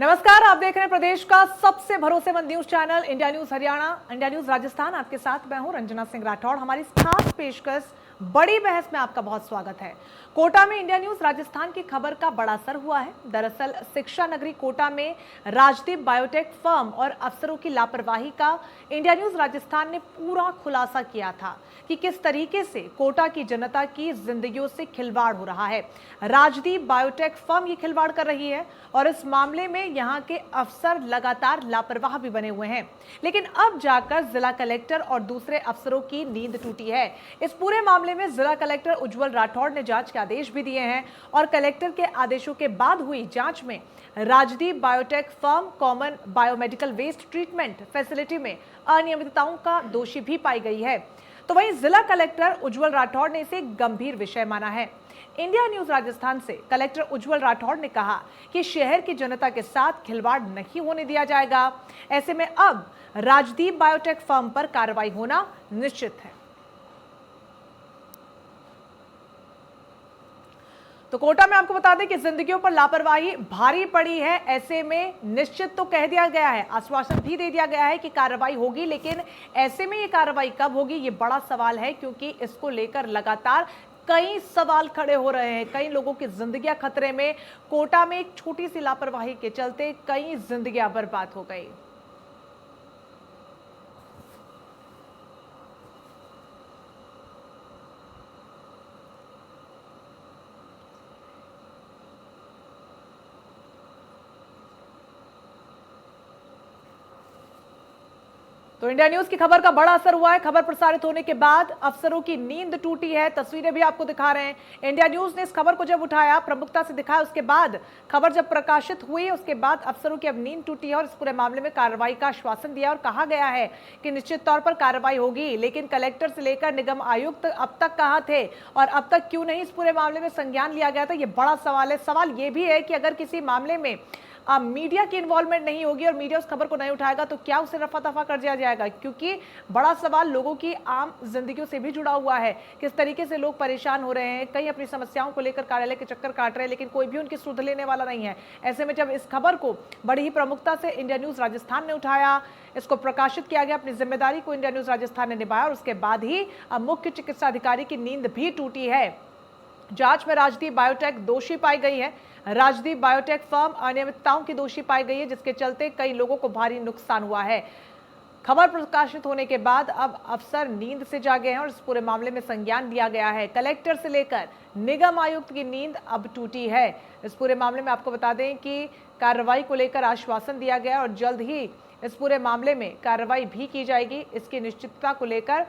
नमस्कार, आप देख रहे हैं प्रदेश का सबसे भरोसेमंद news channel India news Haryana, India news Rajasthan. आपके साथ मैं हूं रंजना सिंह राठौड़। हमारी इस खास पेशकश बड़ी बहस में आपका बहुत स्वागत है। कोटा में इंडिया न्यूज राजस्थान की खबर का बड़ा असर हुआ है। दरअसल शिक्षा नगरी कोटा में राजदीप बायोटेक फर्म और अफसरों की लापरवाही का इंडिया न्यूज राजस्थान ने पूरा खुलासा किया था कि किस तरीके से कोटा की जनता की जिंदगियों से खिलवाड़ हो रहा है। राजदीप बायोटेक फर्म ये खिलवाड़ कर रही है और इस मामले में यहाँ के अफसर लगातार लापरवाह भी बने हुए हैं। लेकिन अब जाकर जिला कलेक्टर और दूसरे अफसरों की नींद टूटी है। इस पूरे मामले में जिला कलेक्टर उज्जवल राठौड़ ने जांच के आदेश भी दिए हैं और कलेक्टर के आदेशों के बाद हुई जांच में Rajdeep biotech firm common biomedical waste treatment facility में अनियमितताओं का दोषी भी पाई गई है। तो वहीं जिला कलेक्टर उज्जवल राठौड़ ने इसे गंभीर विषय माना है। इंडिया न्यूज राजस्थान से कलेक्टर उज्जवल राठौड़ ने कहा कि शहर की जनता के साथ खिलवाड़ नहीं होने दिया जाएगा। ऐसे में अब राजदीप बायोटेक फर्म पर कार्रवाई होना निश्चित है। तो कोटा में आपको बता दें कि जिंदगियों पर लापरवाही भारी पड़ी है। ऐसे में निश्चित तो कह दिया गया है, आश्वासन भी दे दिया गया है कि कार्रवाई होगी, लेकिन ऐसे में ये कार्रवाई कब होगी ये बड़ा सवाल है, क्योंकि इसको लेकर लगातार कई सवाल खड़े हो रहे हैं। कई लोगों की जिंदगियां खतरे में। कोटा में एक छोटी सी लापरवाही के चलते कई जिंदगियां बर्बाद हो गई। तो इंडिया न्यूज की खबर का बड़ा असर हुआ है। खबर प्रसारित होने के बाद अफसरों की नींद टूटी है। तस्वीरें भी आपको दिखा रहे हैं। इंडिया न्यूज ने इस खबर को जब उठाया, प्रमुखता से दिखाया, उसके बाद खबर जब प्रकाशित हुई, उसके बाद अफसरों की अब नींद टूटी है और इस पूरे मामले में कार्रवाई का आश्वासन दिया और कहा गया है कि निश्चित तौर पर कार्रवाई होगी। लेकिन कलेक्टर से लेकर निगम आयुक्त अब तक कहां थे और अब तक क्यों नहीं इस पूरे मामले में संज्ञान लिया गया था, यह बड़ा सवाल है। सवाल यह भी है कि अगर किसी मामले में मीडिया की इन्वॉल्वमेंट नहीं होगी और मीडिया उस खबर को नहीं उठाएगा तो क्या उसे रफा दफा कर दिया जाएगा, क्योंकि बड़ा सवाल लोगों की आम जिंदगियों से भी जुड़ा हुआ है। किस तरीके से लोग परेशान हो रहे हैं, कई अपनी समस्याओं को लेकर कार्यालय के चक्कर काट रहे हैं, लेकिन कोई भी उनकी सुध लेने वाला नहीं है। ऐसे में जब इस खबर को बड़ी ही प्रमुखता से इंडिया न्यूज राजस्थान ने उठाया, इसको प्रकाशित किया गया, अपनी जिम्मेदारी को इंडिया न्यूज राजस्थान ने निभाया और उसके बाद ही मुख्य चिकित्सा अधिकारी की नींद भी टूटी है। जांच में राजदीप बायोटेक दोषी पाई गई है। राजदीप बायोटेक फर्म अनियमितताओं की दोषी पाई गई है, जिसके चलते कई लोगों को भारी नुकसान हुआ है। खबर प्रकाशित होने के बाद अब अफसर नींद से जागे हैं और इस पूरे मामले में संज्ञान लिया गया है। कलेक्टर से लेकर निगम आयुक्त की नींद अब टूटी है। इस पूरे मामले में आपको बता दें कि कार्रवाई को लेकर आश्वासन दिया गया और जल्द ही इस पूरे मामले में कार्रवाई भी की जाएगी, इसकी निश्चितता को लेकर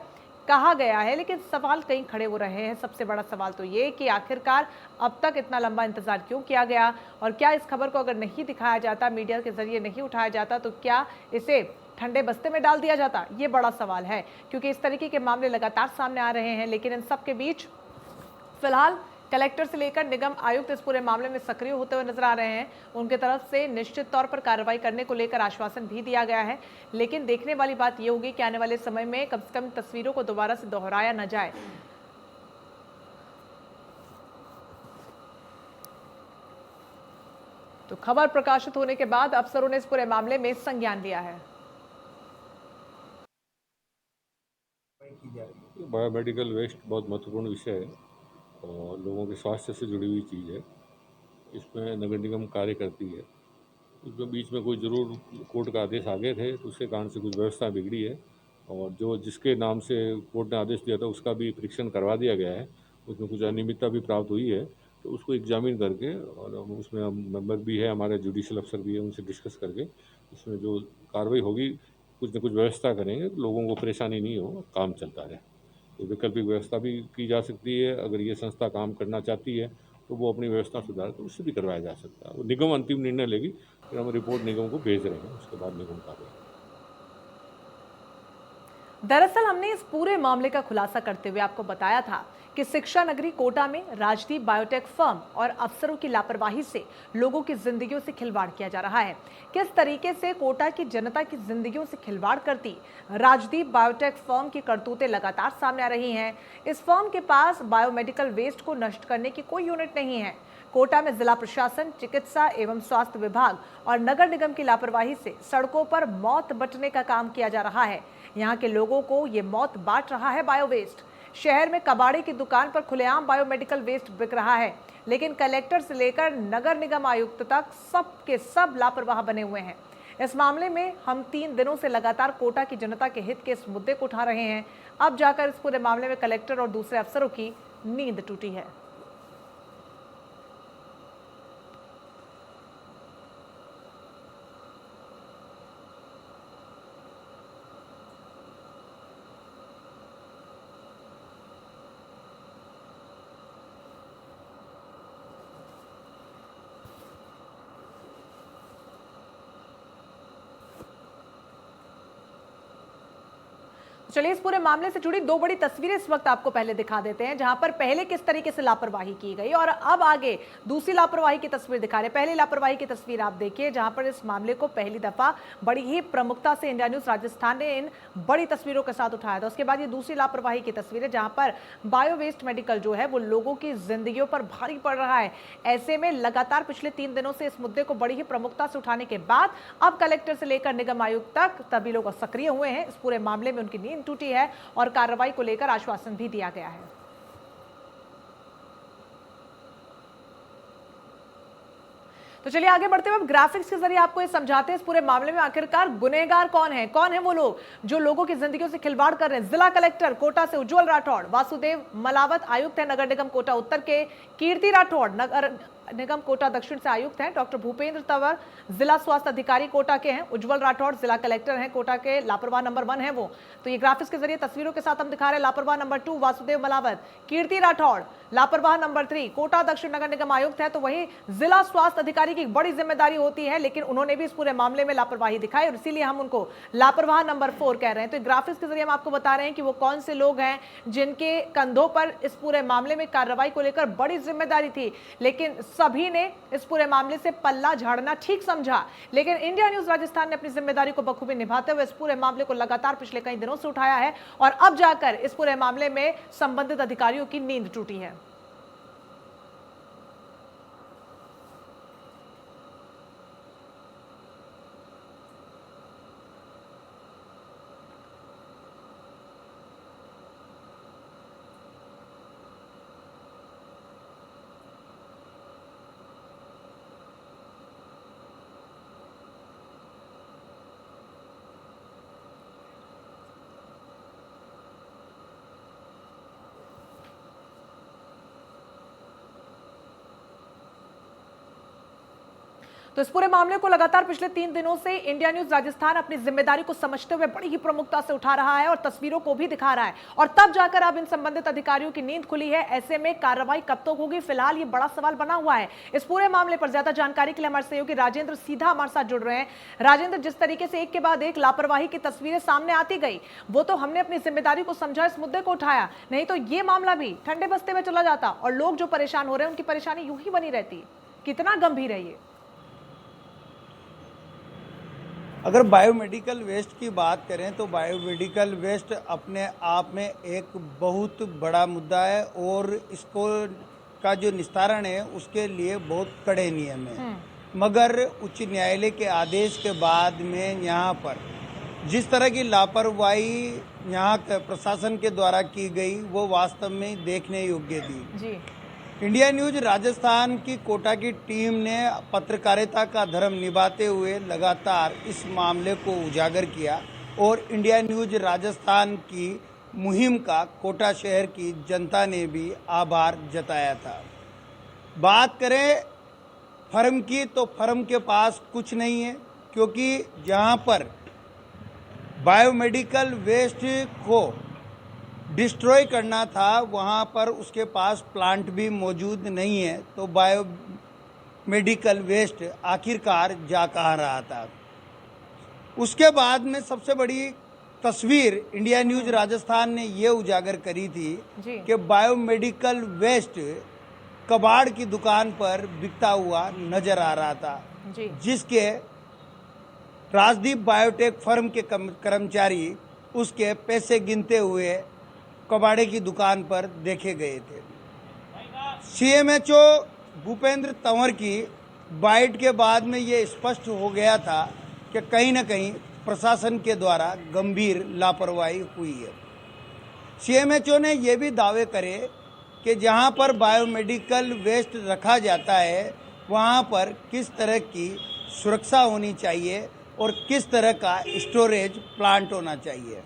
कहा गया है। लेकिन सवाल कई खड़े हो रहे हैं। सबसे बड़ा सवाल तो ये कि आखिरकार अब तक इतना लंबा इंतजार क्यों किया गया और क्या इस खबर को अगर नहीं दिखाया जाता, मीडिया के जरिए नहीं उठाया जाता, तो क्या इसे ठंडे बस्ते में डाल दिया जाता, ये बड़ा सवाल है। क्योंकि इस तरीके के मामले लगातार सामने आ रहे हैं। लेकिन इन सब के बीच फिलहाल कलेक्टर से लेकर निगम आयुक्त इस पूरे मामले में सक्रिय होते हुए नजर आ रहे हैं। उनके तरफ से निश्चित तौर पर कार्रवाई करने को लेकर आश्वासन भी दिया गया है। लेकिन देखने वाली बात यह होगी कि आने वाले समय में कम से कम तस्वीरों को दोबारा से दोहराया न जाए। तो खबर प्रकाशित होने के बाद अफसरों ने इस पूरे मामले में संज्ञान लिया है। बायोमेडिकल वेस्ट बहुत महत्वपूर्ण विषय है और लोगों के स्वास्थ्य से जुड़ी हुई चीज़ है। इसमें नगर निगम कार्य करती है। उसमें बीच में कोई ज़रूर कोर्ट का आदेश आ गए थे, तो उसके कारण से कुछ व्यवस्था बिगड़ी है और जो जिसके नाम से कोर्ट ने आदेश दिया था उसका भी परीक्षण करवा दिया गया है। उसमें कुछ अनियमितता भी प्राप्त हुई है, तो उसको एग्जामिन करके और उसमें हम मेंबर भी है, हमारे जुडिशियल अफसर भी है, उनसे डिस्कस करके इसमें जो कार्रवाई होगी कुछ न कुछ व्यवस्था करेंगे, लोगों को परेशानी नहीं हो, काम चलता रहे। तो वैकल्पिक व्यवस्था भी की जा सकती है। अगर ये संस्था काम करना चाहती है तो वो अपनी व्यवस्था सुधार तो उससे भी करवाया जा सकता है। वो निगम अंतिम निर्णय लेगी, फिर हम रिपोर्ट निगम को भेज रहे हैं, उसके बाद निगम कार्रवाई। दरअसल हमने इस पूरे मामले का खुलासा करते हुए आपको बताया था कि शिक्षा नगरी कोटा में राजदीप बायोटेक फर्म और अफसरों की लापरवाही से लोगों की जिंदगियों से खिलवाड़ किया जा रहा है। किस तरीके से कोटा की जनता की जिंदगियों से खिलवाड़ करती राजदीप बायोटेक फर्म की करतूतें लगातार सामने आ रही हैं। इस फर्म के पास बायोमेडिकल वेस्ट को नष्ट करने की कोई यूनिट नहीं है। कोटा में जिला प्रशासन, चिकित्सा एवं स्वास्थ्य विभाग और नगर निगम की लापरवाही से सड़कों पर मौत बंटने का काम किया जा रहा है। यहाँ के लोगों को ये मौत बांट रहा है बायो वेस्ट। शहर में कबाड़ी की दुकान पर खुलेआम बायोमेडिकल वेस्ट बिक रहा है, लेकिन कलेक्टर से लेकर नगर निगम आयुक्त तक सब के सब लापरवाह बने हुए हैं। इस मामले में हम 3 दिनों से लगातार कोटा की जनता के हित के इस मुद्दे को उठा रहे हैं। अब जाकर इस पूरे मामले में कलेक्टर और दूसरे अफसरों की नींद टूटी है। चलिए इस पूरे मामले से जुड़ी 2 बड़ी तस्वीरें इस वक्त आपको पहले दिखा देते हैं, जहां पर पहले किस तरीके से लापरवाही की गई और अब आगे दूसरी लापरवाही की तस्वीर दिखा रहे हैं। पहली लापरवाही की तस्वीर आप देखिए, जहां पर इस मामले को पहली दफा बड़ी ही प्रमुखता से इंडिया न्यूज राजस्थान ने इन बड़ी तस्वीरों के साथ उठाया था। उसके बाद ये दूसरी लापरवाही की तस्वीर है, जहां पर बायो वेस्ट मेडिकल जो है वो लोगों की जिंदगियों पर भारी पड़ रहा है। ऐसे में लगातार पिछले 3 दिनों से इस मुद्दे को बड़ी ही प्रमुखता से उठाने के बाद अब कलेक्टर से लेकर निगम आयुक्त तक सभी लोग सक्रिय हुए हैं। इस पूरे मामले में उनकी नींद टूटी है और कार्रवाई को लेकर आश्वासन भी दिया गया है। तो चलिए आगे बढ़ते हुए ग्राफिक्स के जरिए आपको ये समझाते हैं इस पूरे मामले में आखिरकार गुनहगार कौन है वो लोग जो लोगों की जिंदगियों से खिलवाड़ कर रहे हैं। जिला कलेक्टर कोटा से उज्जवल राठौड़, वासुदेव मलावत आयुक्त है नगर निगम कोटा उत्तर के, कीर्ति राठौड़ नगर निगम कोटा दक्षिण से आयुक्त हैं, डॉक्टर भूपेंद्र तंवर जिला स्वास्थ्य अधिकारी कोटा के हैं, उज्जवल राठौड़ जिला कलेक्टर हैं कोटा के, लापरवाह नंबर 1 है वो। तो ये ग्राफिक्स के जरिए तस्वीरों के साथ हम दिखा रहे हैं। लापरवाह नंबर 2 वासुदेव मलावत, कीर्ति राठौड़ लापरवाह नंबर 3 कोटा दक्षिण नगर निगम आयुक्त है। तो वहीं जिला स्वास्थ्य अधिकारी की बड़ी जिम्मेदारी होती है, लेकिन उन्होंने भी इस पूरे मामले में लापरवाही दिखाई और इसीलिए हम उनको लापरवाह नंबर 4 कह रहे हैं। तो ग्राफिक्स के जरिए हम आपको बता रहे हैं कि वो कौन से लोग हैं जिनके कंधों पर इस पूरे मामले में कार्रवाई को लेकर बड़ी जिम्मेदारी थी, लेकिन सभी ने इस पूरे मामले से पल्ला झाड़ना ठीक समझा। लेकिन इंडिया न्यूज राजस्थान ने अपनी जिम्मेदारी को बखूबी निभाते हुए इस पूरे मामले को लगातार पिछले कई दिनों से उठाया है और अब जाकर इस पूरे मामले में संबंधित अधिकारियों की नींद टूटी है। तो इस पूरे मामले को लगातार पिछले 3 दिनों से इंडिया न्यूज राजस्थान अपनी जिम्मेदारी को समझते हुए बड़ी ही प्रमुखता से उठा रहा है और तस्वीरों को भी दिखा रहा है और तब जाकर अब इन संबंधित अधिकारियों की नींद खुली है। ऐसे में कार्रवाई कब तक होगी, फिलहाल ये बड़ा सवाल बना हुआ है। इस पूरे मामले पर ज्यादा जानकारी के लिए हमारे सहयोगी राजेंद्र सीधा हमारे साथ जुड़ रहे हैं। राजेंद्र, जिस तरीके से एक के बाद एक लापरवाही की तस्वीरें सामने आती गई, वो तो हमने अपनी जिम्मेदारी को समझा, इस मुद्दे को उठाया, नहीं तो ये मामला भी ठंडे बस्ते में चला जाता और लोग जो परेशान हो रहे हैं उनकी परेशानी यूं ही बनी रहती। कितना गंभीर है ये? अगर बायोमेडिकल वेस्ट की बात करें तो बायोमेडिकल वेस्ट अपने आप में एक बहुत बड़ा मुद्दा है और इसको का जो निस्तारण है उसके लिए बहुत कड़े नियम हैं। मगर उच्च न्यायालय के आदेश के बाद में यहाँ पर जिस तरह की लापरवाही यहाँ प्रशासन के द्वारा की गई वो वास्तव में देखने योग्य थी जी। इंडिया न्यूज राजस्थान की कोटा की टीम ने पत्रकारिता का धर्म निभाते हुए लगातार इस मामले को उजागर किया और इंडिया न्यूज राजस्थान की मुहिम का कोटा शहर की जनता ने भी आभार जताया था। बात करें फर्म की तो फर्म के पास कुछ नहीं है, क्योंकि जहां पर बायोमेडिकल वेस्ट को डिस्ट्रॉय करना था वहाँ पर उसके पास प्लांट भी मौजूद नहीं है, तो बायो मेडिकल वेस्ट आखिरकार जा कहाँ रहा था। उसके बाद में सबसे बड़ी तस्वीर इंडिया न्यूज राजस्थान ने ये उजागर करी थी कि बायोमेडिकल वेस्ट कबाड़ की दुकान पर बिकता हुआ नजर आ रहा था, जिसके राजदीप बायोटेक फर्म के कर्मचारी उसके पैसे गिनते हुए कबाड़े की दुकान पर देखे गए थे। सीएमएचओ भूपेंद्र तंवर की बाइट के बाद में ये स्पष्ट हो गया था कि कहीं ना कहीं प्रशासन के द्वारा गंभीर लापरवाही हुई है। सीएमएचओ ने ये भी दावे करे कि जहां पर बायोमेडिकल वेस्ट रखा जाता है वहां पर किस तरह की सुरक्षा होनी चाहिए और किस तरह का स्टोरेज प्लांट होना चाहिए,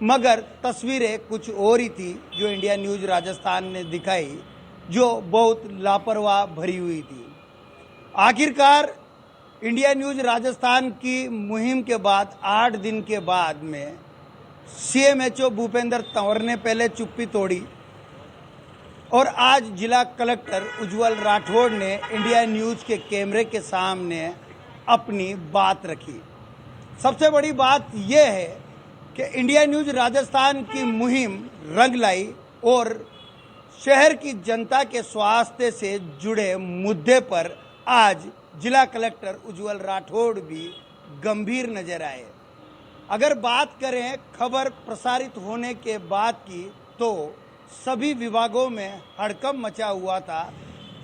मगर तस्वीरें कुछ और ही थी जो इंडिया न्यूज़ राजस्थान ने दिखाई, जो बहुत लापरवाह भरी हुई थी। आखिरकार इंडिया न्यूज़ राजस्थान की मुहिम के बाद 8 दिन के बाद में सीएमएचओ भूपेंद्र तंवर ने पहले चुप्पी तोड़ी और आज जिला कलेक्टर उज्जवल राठौड़ ने इंडिया न्यूज़ के कैमरे के सामने अपनी बात रखी। सबसे बड़ी बात यह है कि इंडिया न्यूज़ राजस्थान की मुहिम रंग लाई और शहर की जनता के स्वास्थ्य से जुड़े मुद्दे पर आज जिला कलेक्टर उज्जवल राठौड़ भी गंभीर नजर आए। अगर बात करें खबर प्रसारित होने के बाद की, तो सभी विभागों में हड़कंप मचा हुआ था।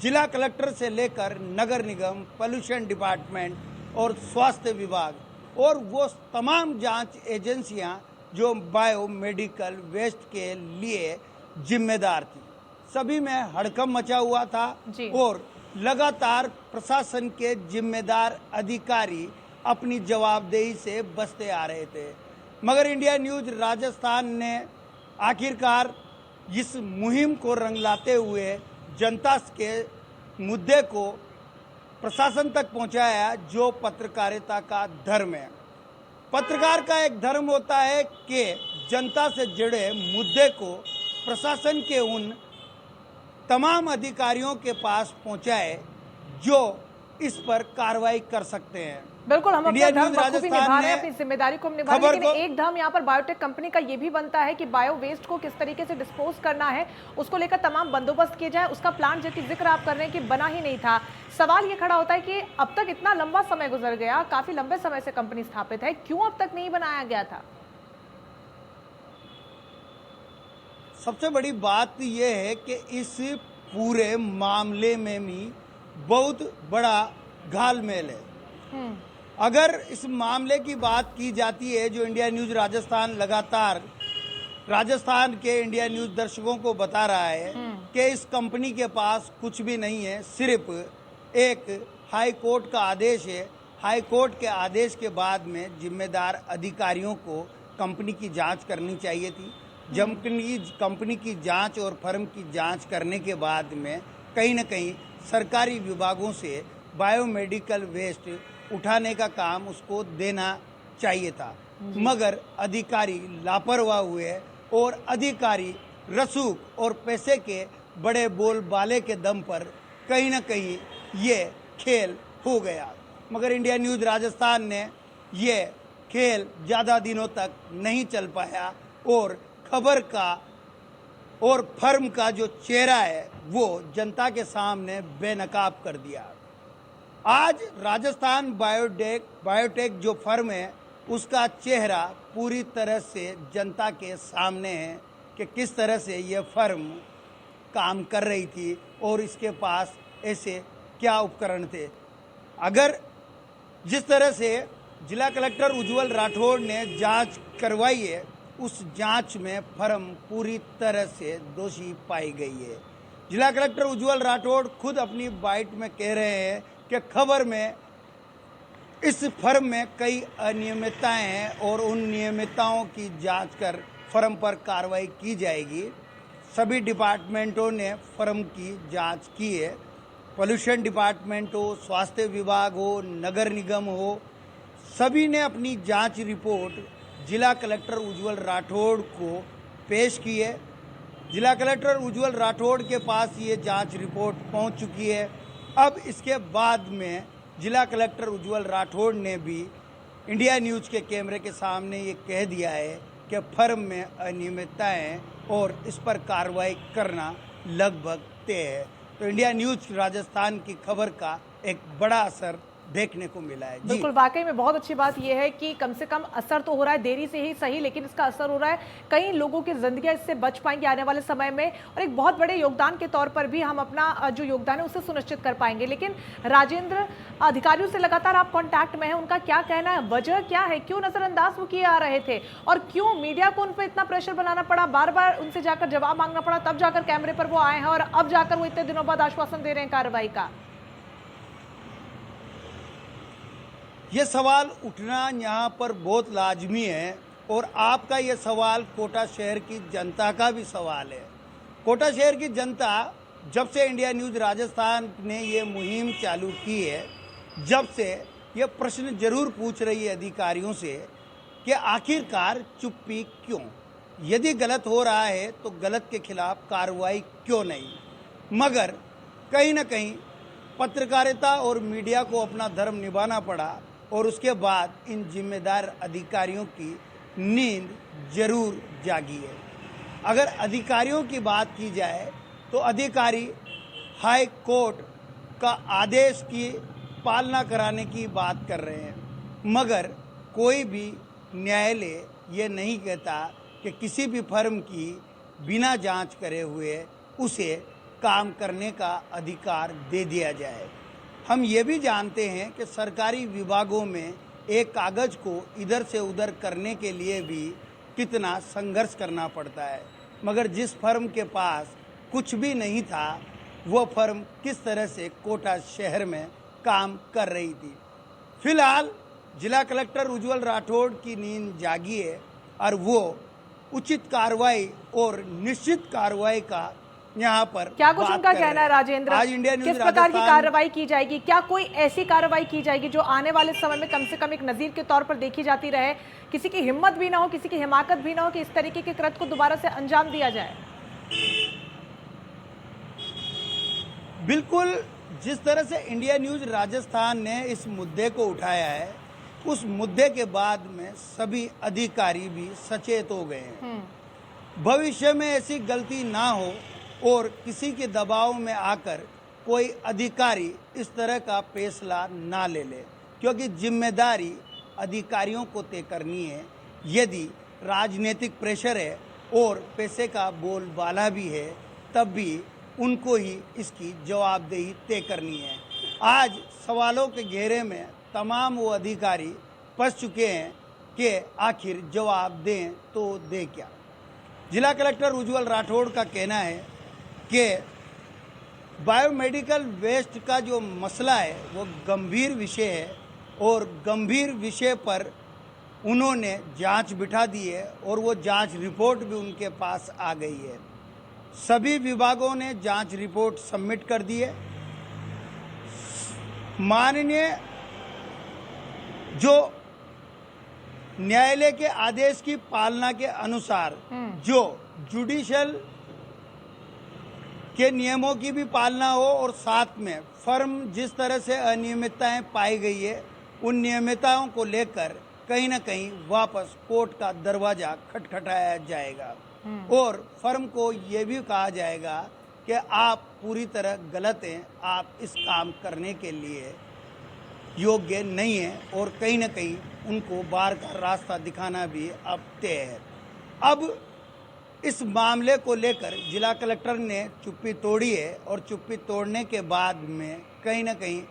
जिला कलेक्टर से लेकर नगर निगम, पोल्यूशन डिपार्टमेंट और स्वास्थ्य विभाग और वो तमाम जांच एजेंसियां जो बायोमेडिकल वेस्ट के लिए जिम्मेदार थी, सभी में हड़कंप मचा हुआ था और लगातार प्रशासन के जिम्मेदार अधिकारी अपनी जवाबदेही से बचते आ रहे थे। मगर इंडिया न्यूज़ राजस्थान ने आखिरकार इस मुहिम को रंग लाते हुए जनता के मुद्दे को प्रशासन तक पहुंचाया, जो पत्रकारिता का धर्म है। पत्रकार का एक धर्म होता है कि जनता से जुड़े मुद्दे को प्रशासन के उन तमाम अधिकारियों के पास पहुंचाए जो इस पर कार्रवाई कर सकते हैं। बिल्कुल, हम अपना धर्म बखूबी निभा रहे हैं, अपनी जिम्मेदारी को निभा रहे हैं, लेकिन एक धर्म यहाँ पर बायोटेक कंपनी का ये भी बनता है कि बायो वेस्ट को किस तरीके से डिस्पोज करना है, उसको लेकर तमाम बंदोबस्त किए जाए। उसका प्लान जो कि जिक्र आप कर रहे हैं कि बना ही नहीं था। सवाल ये खड़ा होता है कि अब तक इतना लंबा समय गुजर गया, काफी लंबे समय से कंपनी स्थापित है, क्यों अब तक नहीं बनाया गया था? सबसे बड़ी बात यह है कि इस पूरे मामले में भी बहुत बड़ा घालमेल है। अगर इस मामले की बात की जाती है, जो इंडिया न्यूज़ राजस्थान लगातार राजस्थान के इंडिया न्यूज़ दर्शकों को बता रहा है कि इस कंपनी के पास कुछ भी नहीं है, सिर्फ एक हाई कोर्ट का आदेश है। हाई कोर्ट के आदेश के बाद में जिम्मेदार अधिकारियों को कंपनी की जांच करनी चाहिए थी। कंपनी की जांच और फर्म की जांच करने के बाद में कहीं न कहीं सरकारी विभागों से बायोमेडिकल वेस्ट उठाने का काम उसको देना चाहिए था, मगर अधिकारी लापरवाह हुए और अधिकारी रसूख और पैसे के बड़े बोलबाले के दम पर कहीं न कहीं ये खेल हो गया। मगर इंडिया न्यूज़ राजस्थान ने ये खेल ज़्यादा दिनों तक नहीं चल पाया और खबर का और फर्म का जो चेहरा है वो जनता के सामने बेनकाब कर दिया। आज राजस्थान बायोटेक जो फर्म है उसका चेहरा पूरी तरह से जनता के सामने है कि किस तरह से ये फर्म काम कर रही थी और इसके पास ऐसे क्या उपकरण थे। अगर जिस तरह से जिला कलेक्टर उज्जवल राठौड़ ने जांच करवाई है, उस जांच में फर्म पूरी तरह से दोषी पाई गई है। जिला कलेक्टर उज्जवल राठौड़ खुद अपनी बाइट में कह रहे हैं कि खबर में इस फर्म में कई अनियमितताएं हैं और उन नियमितताओं की जांच कर फर्म पर कार्रवाई की जाएगी। सभी डिपार्टमेंटों ने फर्म की जांच की है, पोल्यूशन डिपार्टमेंट हो, स्वास्थ्य विभाग हो, नगर निगम हो, सभी ने अपनी जांच रिपोर्ट जिला कलेक्टर उज्जवल राठौड़ को पेश की है। जिला कलेक्टर उज्जवल राठौड़ के पास ये जांच रिपोर्ट पहुंच चुकी है। अब इसके बाद में जिला कलेक्टर उज्जवल राठौड़ ने भी इंडिया न्यूज़ के कैमरे के सामने ये कह दिया है कि फर्म में अनियमितताएं हैं और इस पर कार्रवाई करना लगभग तय है। तो इंडिया न्यूज़ राजस्थान की खबर का एक बड़ा असर देखने को मिला है। जी बिल्कुल, वाकई में बहुत अच्छी बात यह है कि कम से कम असर तो हो रहा है, देरी से ही सही, लेकिन इसका असर हो रहा है। कई लोगों की जिंदगियां इससे बच पाएंगी आने वाले समय में, और एक बहुत बड़े योगदान के तौर पर भी हम अपना जो योगदान है उसे सुनिश्चित कर पाएंगे। लेकिन राजेंद्र, अधिकारियों से लगातार आप कांटेक्ट में हैं, उनका क्या कहना है, वजह क्या है, क्यों नजरअंदाज वो किए आ रहे थे, और क्यों मीडिया को उन पर इतना प्रेशर बनाना पड़ा, बार बार उनसे जाकर जवाब मांगना पड़ा, तब जाकर कैमरे पर वो आए हैं और अब जाकर वो इतने दिनों बाद आश्वासन दे रहे हैं कार्रवाई का? ये सवाल उठना यहाँ पर बहुत लाजमी है, और आपका ये सवाल कोटा शहर की जनता का भी सवाल है। कोटा शहर की जनता जब से इंडिया न्यूज़ राजस्थान ने ये मुहिम चालू की है, जब से ये प्रश्न जरूर पूछ रही है अधिकारियों से कि आखिरकार चुप्पी क्यों, यदि गलत हो रहा है तो गलत के खिलाफ कार्रवाई क्यों नहीं। मगर कहीं ना कहीं पत्रकारिता और मीडिया को अपना धर्म निभाना पड़ा, और उसके बाद इन जिम्मेदार अधिकारियों की नींद जरूर जागी है। अगर अधिकारियों की बात की जाए तो अधिकारी हाई कोर्ट का आदेश की पालना कराने की बात कर रहे हैं, मगर कोई भी न्यायालय ये नहीं कहता कि किसी भी फर्म की बिना जांच करे हुए उसे काम करने का अधिकार दे दिया जाए। हम ये भी जानते हैं कि सरकारी विभागों में एक कागज़ को इधर से उधर करने के लिए भी कितना संघर्ष करना पड़ता है, मगर जिस फर्म के पास कुछ भी नहीं था वो फर्म किस तरह से कोटा शहर में काम कर रही थी। फिलहाल जिला कलेक्टर उज्जवल राठौड़ की नींद जागी है, और वो उचित कार्रवाई और निश्चित कार्रवाई का यहाँ पर क्या कुछ उनका कहना है राजेंद्र? आज इंडिया न्यूज़ किस प्रकार की राजस्थान कार्रवाई की जाएगी? क्या कोई ऐसी कार्रवाई की जाएगी जो आने वाले समय में कम से कम एक नजीर के तौर पर देखी जाती रहे, किसी की हिम्मत भी ना हो, किसी की हिमाकत भी ना हो कि इस तरीके के कृत्य को दोबारा से अंजाम दिया जाए? बिल्कुल, जिस तरह से इंडिया न्यूज़ राजस्थान ने इस मुद्दे को उठाया है, उस मुद्दे के बाद में सभी अधिकारी भी सचेत हो गए हैं। भविष्य में ऐसी गलती ना हो और किसी के दबाव में आकर कोई अधिकारी इस तरह का फैसला ना ले ले, क्योंकि जिम्मेदारी अधिकारियों को तय करनी है। यदि राजनीतिक प्रेशर है और पैसे का बोलबाला भी है, तब भी उनको ही इसकी जवाबदेही तय करनी है। आज सवालों के घेरे में तमाम वो अधिकारी फंस चुके हैं कि आखिर जवाब दें तो दें क्या। जिला कलेक्टर उज्जवल राठौड़ का कहना है कि बायोमेडिकल वेस्ट का जो मसला है वो गंभीर विषय है, और गंभीर विषय पर उन्होंने जांच बिठा दी है, और वो जांच रिपोर्ट भी उनके पास आ गई है। सभी विभागों ने जांच रिपोर्ट सबमिट कर दी है। माननीय जो न्यायालय के आदेश की पालना के अनुसार जो जुडिशियल के नियमों की भी पालना हो, और साथ में फर्म जिस तरह से अनियमितताएं पाई गई है उन नियमितताओं को लेकर कहीं ना कहीं वापस कोर्ट का दरवाजा खटखटाया जाएगा, और फर्म को ये भी कहा जाएगा कि आप पूरी तरह गलत हैं, आप इस काम करने के लिए योग्य नहीं है, और कहीं ना कहीं उनको बाहर का रास्ता दिखाना भी अब तय है। अब इस मामले को लेकर जिला कलेक्टर ने चुप्पी तोड़ी है, और चुप्पी तोड़ने के बाद में कहीं ना कहीं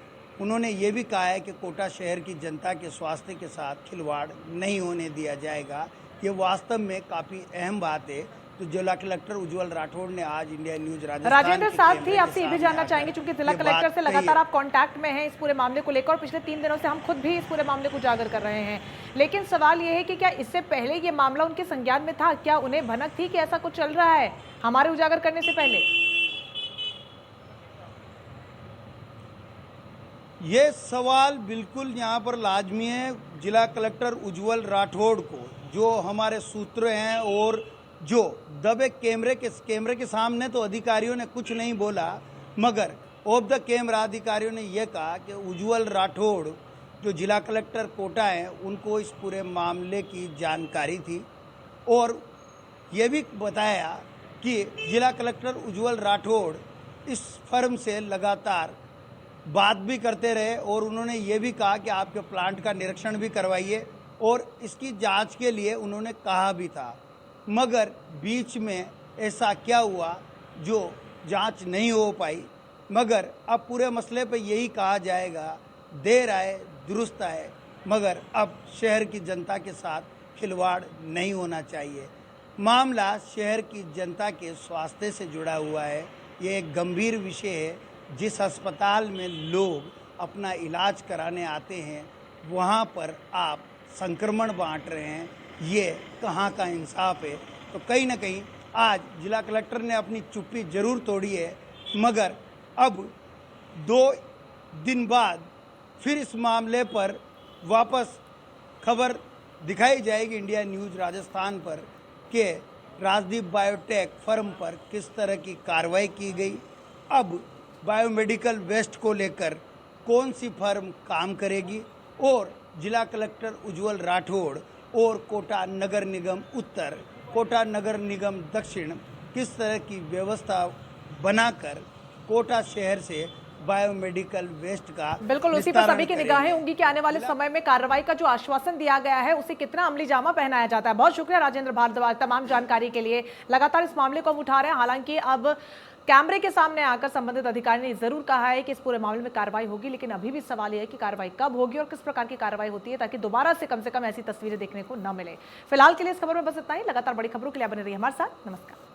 उन्होंने ये भी कहा है कि कोटा शहर की जनता के स्वास्थ्य के साथ खिलवाड़ नहीं होने दिया जाएगा। ये वास्तव में काफ़ी अहम बात है। तो जिला कलेक्टर उज्जवल राठौड़ ने आज इंडिया न्यूज़ राजेंद्र साथ ही आपसे ये भी जानना चाहेंगे, क्योंकि जिला कलेक्टर से लगातार आप कांटेक्ट में हैं इस पूरे मामले को लेकर, और पिछले 3 दिनों से हम खुद भी इस पूरे मामले को उजागर कर रहे हैं, लेकिन सवाल ये है कि क्या इससे पहले ये मामला उनके संज्ञान में था? क्या उन्हें भनक थी कि ऐसा कुछ चल रहा है हमारे उजागर करने से पहले? ये सवाल बिल्कुल यहाँ पर लाजमी है जिला कलेक्टर उज्जवल राठौड़ को, जो हमारे सूत्र हैं, और जो दबे कैमरे के सामने तो अधिकारियों ने कुछ नहीं बोला, मगर ऑफ द कैमरा अधिकारियों ने यह कहा कि उज्जवल राठौड़ जो जिला कलेक्टर कोटा हैं उनको इस पूरे मामले की जानकारी थी, और ये भी बताया कि जिला कलेक्टर उज्जवल राठौड़ इस फर्म से लगातार बात भी करते रहे और उन्होंने ये भी कहा कि आपके प्लांट का निरीक्षण भी करवाइए और इसकी जांच के लिए उन्होंने कहा भी था। मगर बीच में ऐसा क्या हुआ जो जांच नहीं हो पाई। मगर अब पूरे मसले पे यही कहा जाएगा, देर आए दुरुस्त आए, मगर अब शहर की जनता के साथ खिलवाड़ नहीं होना चाहिए। मामला शहर की जनता के स्वास्थ्य से जुड़ा हुआ है। ये एक गंभीर विषय है। जिस अस्पताल में लोग अपना इलाज कराने आते हैं वहाँ पर आप संक्रमण बांट रहे हैं, ये कहाँ का इंसाफ है। तो कहीं ना कहीं आज जिला कलेक्टर ने अपनी चुप्पी जरूर तोड़ी है, मगर अब 2 दिन बाद फिर इस मामले पर वापस खबर दिखाई जाएगी इंडिया न्यूज़ राजस्थान पर कि राजदीप बायोटेक फर्म पर किस तरह की कार्रवाई की गई। अब बायोमेडिकल वेस्ट को लेकर कौन सी फर्म काम करेगी और जिला कलेक्टर उज्जवल राठौड़ और कोटा नगर निगम उत्तर, कोटा नगर निगम दक्षिण किस तरह की व्यवस्था बनाकर कोटा शहर से बायोमेडिकल वेस्ट का बिल्कुल उसी पर सभी की निगाहें होंगी कि आने वाले समय में कार्रवाई का जो आश्वासन दिया गया है उसे कितना अमली जामा पहनाया जाता है। बहुत शुक्रिया राजेंद्र भारद्वाज तमाम जानकारी के लिए। लगातार इस मामले को हम उठा रहे हैं, हालांकि अब कैमरे के सामने आकर संबंधित अधिकारी ने जरूर कहा है कि इस पूरे मामले में कार्रवाई होगी, लेकिन अभी भी सवाल यह है कि कार्रवाई कब होगी और किस प्रकार की कार्रवाई होती है ताकि दोबारा से कम ऐसी तस्वीरें देखने को न मिले। फिलहाल के लिए इस खबर में बस इतना ही। लगातार बड़ी खबरों के लिए बने रहिए हमारे साथ। नमस्कार।